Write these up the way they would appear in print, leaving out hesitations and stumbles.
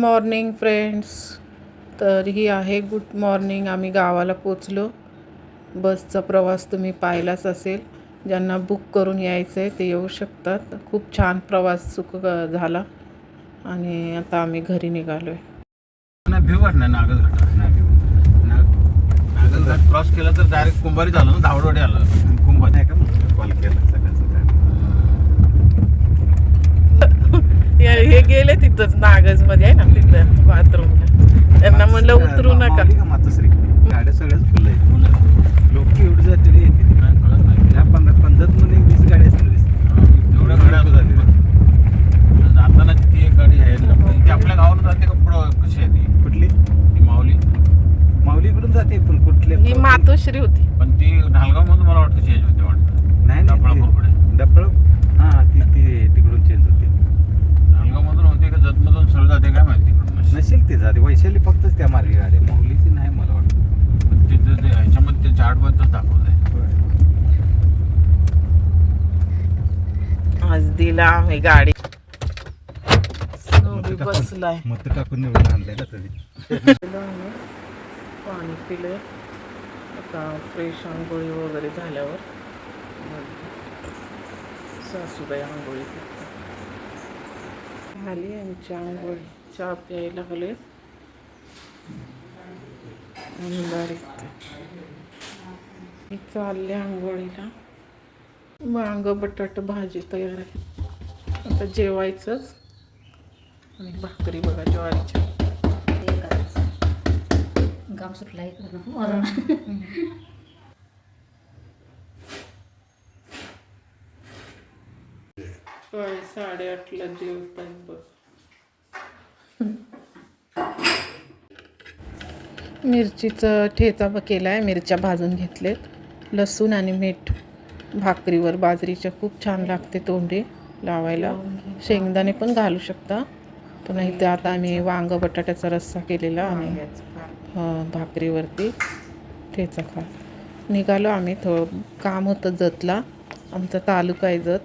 Morning friends. तर ही आहे good morning. आम्ही गावाला पोचलो. बसचा प्रवास तुम्ही पाहिलाच असेल. ज्यांना बुक करून यायचं आहे ते येऊ शकतात. खूप छान प्रवास झाला आणि आता आम्ही घरी निघालो आहे. नागल घाट क्रॉस केला तर डायरेक्ट कुंभारी झालं ना, धावडवाडी आलं. कुंभारी आहे का कॉल केला सकाळ हे गेले तिथंच नागज मध्ये आहे ना, तिथं बाथरूमला. त्यांना म्हणलं उतरू नका. मातोश्री गाड्या सगळ्याच फुल आहेत. लोक एवढी जाते येते काय कळत नाही. या 15 मध्ये 20 गाड्या सर्व्हिस एवढ्या गाड्या झाली. जाताना ती एक गाडी आहे ती आपल्या गावाला जाते का पुढं कशी आहे ती? कुठली? ती माऊलीकडून जाते. पण कुठली? ही मातोश्री होती. पण ती ढालगाव मधून मला वाटतं चेंज होते वाटतं. नाही डफळ हां ती तिकडून चेंज होते. ढालगाव मधून होते का जत मधून सरळ जाते काय माहिती. तिकडून नसेल ती जाते. वैशाली फक्तच त्या मार्गी गाडी. माऊलीची नाही मला वाटतं. तिथं ते ह्याच्यामध्ये ते चार्टमध्येच दाखवत आहे. आज दिला आम्ही गाडी. बसलाय मत टाकून निवडून आणलंय ना तरी. पाणी पिलं. आता फ्रेश आंघोळी वगैरे झाल्यावर सासूबाई आंघोळी झाली. आमची आंघोळी चहा प्यायला लागले आणि गाडीत चालले आंघोळीला. वांग बटाट भाजी तयार आहे. आता जेवायचंच आणि भाकरी बघा ज्वारीच्या. गाव सुटला इकडं. 8:30ला जेवतात बघ. मिरचीचं ठेचा केलाय. मिरच्या भाजून घेतलेत. लसूण आणि मीठ भाकरीवर बाजरीच्या खूप छान लागते तोंडी लावायला. शेंगदाणे पण घालू शकता. पण इथे आता आम्ही वांग बटाट्याचा रस्सा केलेला आणि भाकरीवरती ठेचा खा निघालो आम्ही. थोडं काम होतं जतला. आमचा तालुका आहे जत.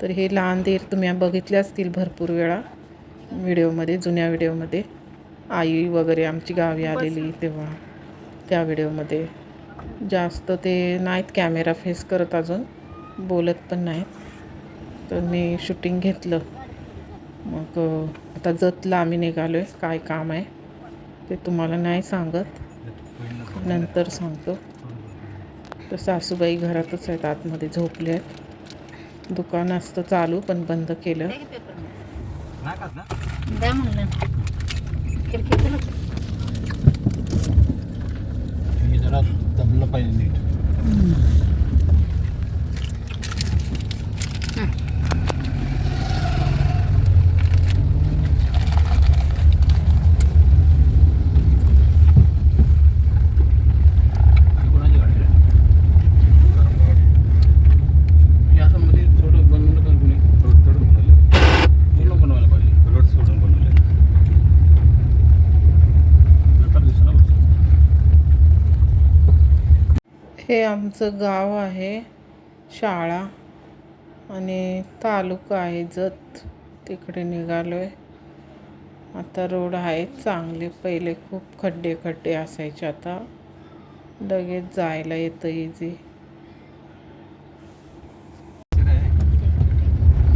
तर हे लहान देर तुम्ही बघितले असतील भरपूर वेळा व्हिडिओमध्ये, जुन्या व्हिडिओमध्ये. आई वगैरे आमची गावी आलेली तेव्हा त्या व्हिडिओमध्ये. जास्त ते नाहीत कॅमेरा फेस करत, अजून बोलत पण नाहीत. तर मी शूटिंग घेतलं. मग आता जतला आम्ही निघालो आहे. काय काम आहे ते तुम्हाला नाही सांगत, नंतर सांगतो. तर सासूबाई घरातच आहेत, आतमध्ये झोपले आहेत. दुकान असतं चालू पण बंद केलं. द्या म्हणलं जरा दबलं पाहिजे नीट. हे आमचं गाव आहे, शाळा आणि तालुका आहे जत. तिकडे निघालो आहे. आता रोड आहेत चांगले. पहिले खूप खड्डे असायचे, आता लगेच जायला येतं इझी.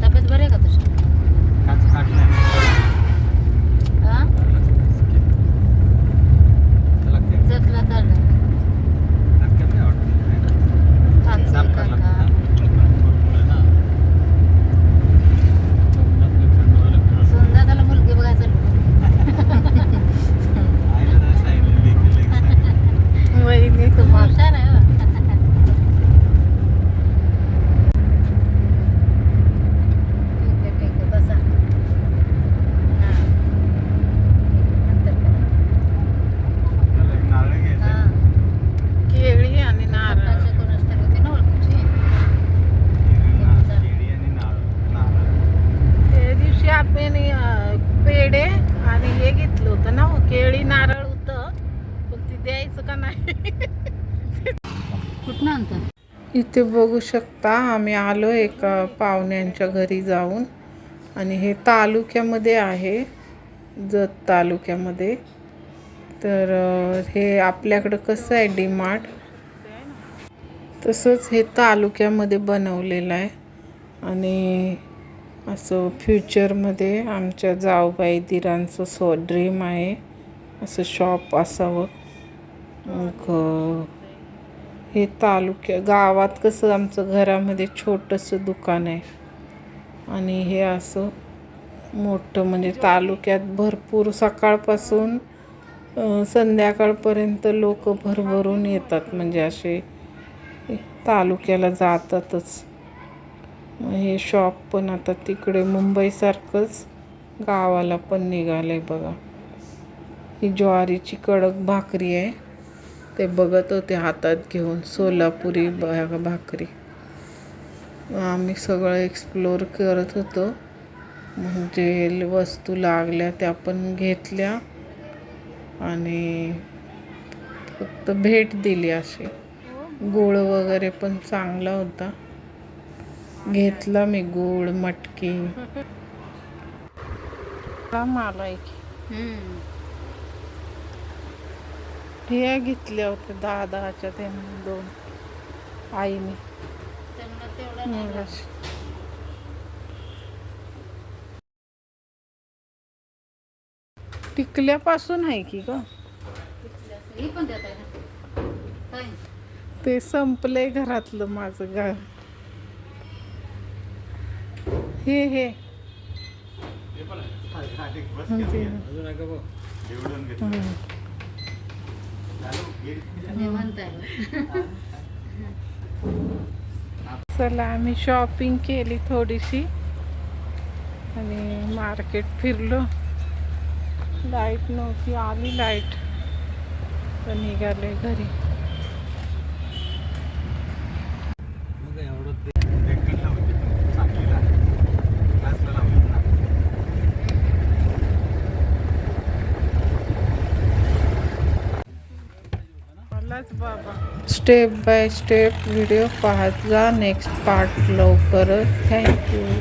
तब्येत बरी आहे का तुझी? जतला चाललं. सोनदादाला मुलगी बघायचं. वहिनी तुम्हाला हुशार आहे. ठीक आहे बसा. केळी आणि नारळ. कोणाच तरी होती ना ओळखीची. त्या दिवशी आपण पेढे आणि हे घेतलं होतं ना, केळी नारळ होतं. पण ते द्यायचं का नाही. कुठं आणता? इथे बघू शकता आम्ही आलो एका पाहुण्यांच्या घरी जाऊन. आणि हे तालुक्यामध्ये आहे. जत तालुक्यामध्ये. तर हे आपल्याकडं कसं आहे डीमार्ट, तसंच हे तालुक्यामध्ये बनवलेलं आहे. आणि असं फ्युचरमध्ये आमच्या जाऊबाई दिरांचं ड्रीम आहे असं शॉप असावं. मग हे गावात कसं आमचं घरामध्ये छोटंसं दुकान आहे आणि हे असं मोठं, म्हणजे तालुक्यात भरपूर सकाळपासून संध्याकाळपर्यंत लोक भरभरून येतात, म्हणजे असे तालुक्याला जातातच. मग हे शॉप पण आता तिकडे मुंबईसारखंच गावाला पण निघालंय बघा. ही ज्वारीची कडक भाकरी आहे, ते बघत होते हातात घेऊन, सोलापुरी भाकरी. आम्ही सगळं एक्सप्लोर करत होतो, म्हणजे वस्तू लागल्या त्या पण घेतल्या आणि फक्त भेट दिली. अशी गूळ वगैरे पण चांगला होता, घेतला मी गूळ, मटकी. मला हे घेतल्या होत्या 10-10च्या त्यांनी 2 आईने. त्यांना तेवढा नाही लागत. टिकल्यापासून आहे की ग, ही पण देत आहे ना काय? ते संपलंय घरातलं माझं हे म्हणजे मी म्हणताय चला, आम्ही शॉपिंग केली थोडीशी आणि मार्केट फिरलो. लाईट नव्हती, आली लाईट तर निघाले घरी. बाबा, स्टेप बाय स्टेप व्हिडिओ पाहत जा. नेक्स्ट पार्ट लवकरच. थँक्यू.